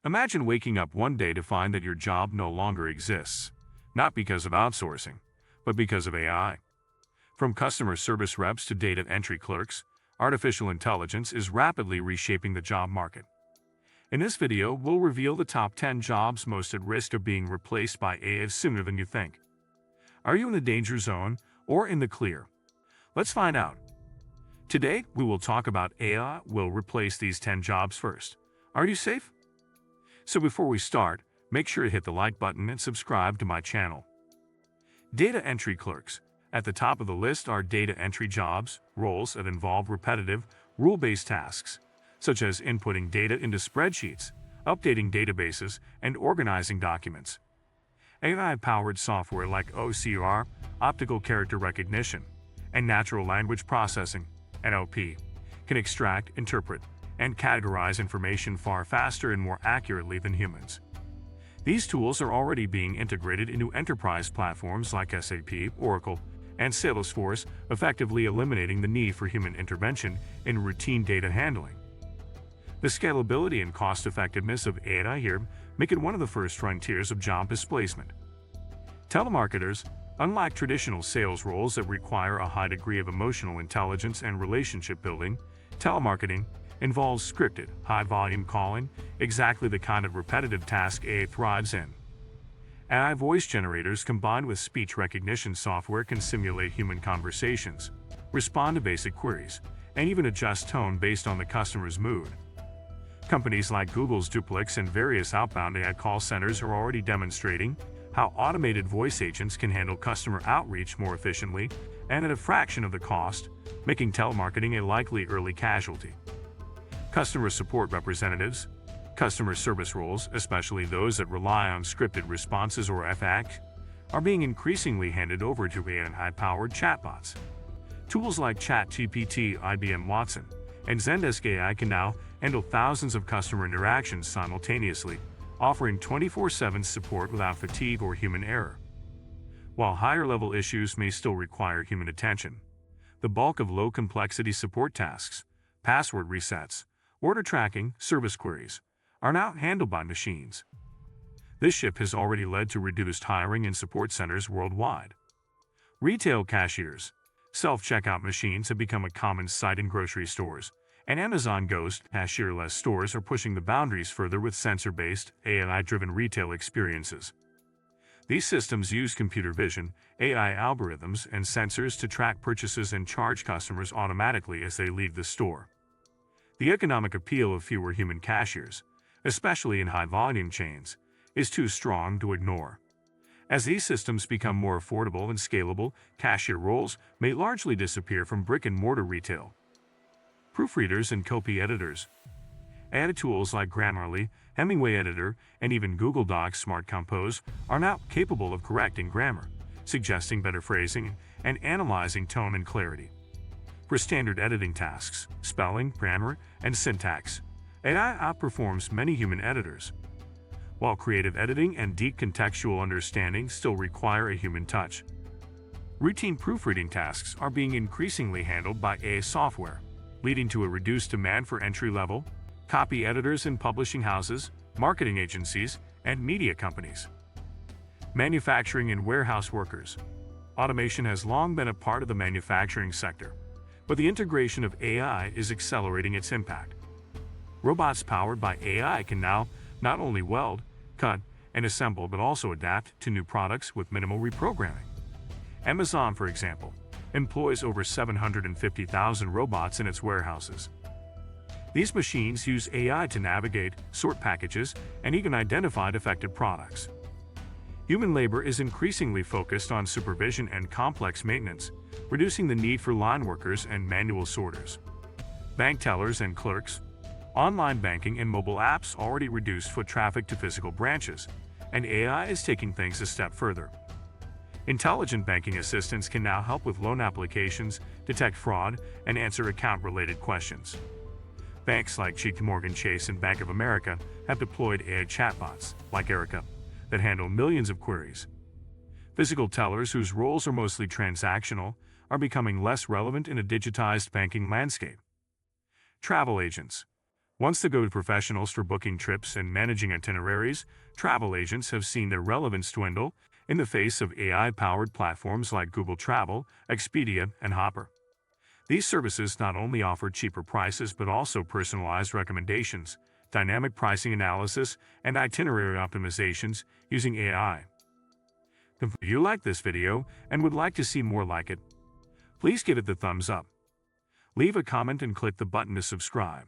Imagine waking up one day to find that your job no longer exists, not because of outsourcing, but because of AI. From customer service reps to data entry clerks, artificial intelligence is rapidly reshaping the job market. In this video, we'll reveal the top 10 jobs most at risk of being replaced by AI sooner than you think. Are you in the danger zone or in the clear? Let's find out. Today, we will talk about AI will replace these 10 jobs first. Are you safe? So before we start, make sure to hit the like button and subscribe to my channel. Data entry clerks. At the top of the list are data entry jobs, roles that involve repetitive, rule-based tasks, such as inputting data into spreadsheets, updating databases, and organizing documents. AI-powered software like OCR, optical character recognition, and natural language processing, NLP, can extract, interpret, and categorize information far faster and more accurately than humans. These tools are already being integrated into enterprise platforms like SAP, Oracle, and Salesforce, effectively eliminating the need for human intervention in routine data handling. The scalability and cost-effectiveness of AI here make it one of the first frontiers of job displacement. Telemarketers, unlike traditional sales roles that require a high degree of emotional intelligence and relationship building, telemarketing involves scripted, high-volume calling, exactly the kind of repetitive task AI thrives in. AI voice generators combined with speech recognition software can simulate human conversations, respond to basic queries, and even adjust tone based on the customer's mood. Companies like Google's Duplex and various outbound AI call centers are already demonstrating how automated voice agents can handle customer outreach more efficiently and at a fraction of the cost, making telemarketing a likely early casualty. Customer support representatives, customer service roles, especially those that rely on scripted responses or FAQ, are being increasingly handed over to AI-powered chatbots. Tools like ChatGPT, IBM Watson, and Zendesk AI can now handle thousands of customer interactions simultaneously, offering 24/7 support without fatigue or human error. While higher-level issues may still require human attention, the bulk of low-complexity support tasks, password resets, order tracking, service queries, are now handled by machines. This shift has already led to reduced hiring in support centers worldwide. Retail cashiers, self-checkout machines have become a common sight in grocery stores, and Amazon Ghost cashier-less stores are pushing the boundaries further with sensor-based, AI-driven retail experiences. These systems use computer vision, AI algorithms, and sensors to track purchases and charge customers automatically as they leave the store. The economic appeal of fewer human cashiers, especially in high-volume chains, is too strong to ignore. As these systems become more affordable and scalable, cashier roles may largely disappear from brick-and-mortar retail. Proofreaders and copy editors. AI tools like Grammarly, Hemingway Editor, and even Google Docs Smart Compose are now capable of correcting grammar, suggesting better phrasing, and analyzing tone and clarity. For standard editing tasks, spelling, grammar, and syntax, AI outperforms many human editors, while creative editing and deep contextual understanding still require a human touch. Routine proofreading tasks are being increasingly handled by AI software, leading to a reduced demand for entry-level, copy editors in publishing houses, marketing agencies, and media companies. Manufacturing and warehouse workers. Automation has long been a part of the manufacturing sector, but the integration of AI is accelerating its impact. Robots powered by AI can now not only weld, cut, and assemble but also adapt to new products with minimal reprogramming. Amazon, for example, employs over 750,000 robots in its warehouses. These machines use AI to navigate, sort packages, and even identify defective products. Human labor is increasingly focused on supervision and complex maintenance, reducing the need for line workers and manual sorters. Bank tellers and clerks. Online banking and mobile apps already reduce foot traffic to physical branches, and AI is taking things a step further. Intelligent banking assistants can now help with loan applications, detect fraud, and answer account-related questions. Banks like JPMorgan Chase and Bank of America have deployed AI chatbots, like Erica, that handle millions of queries. Physical tellers, whose roles are mostly transactional, are becoming less relevant in a digitized banking landscape. Travel agents. Once the go-to professionals for booking trips and managing itineraries, travel agents have seen their relevance dwindle in the face of AI-powered platforms like Google Travel, Expedia, and Hopper. These services not only offer cheaper prices but also personalized recommendations, dynamic pricing analysis, and itinerary optimizations using AI. If you like this video and would like to see more like it, please give it the thumbs up. Leave a comment and click the button to subscribe.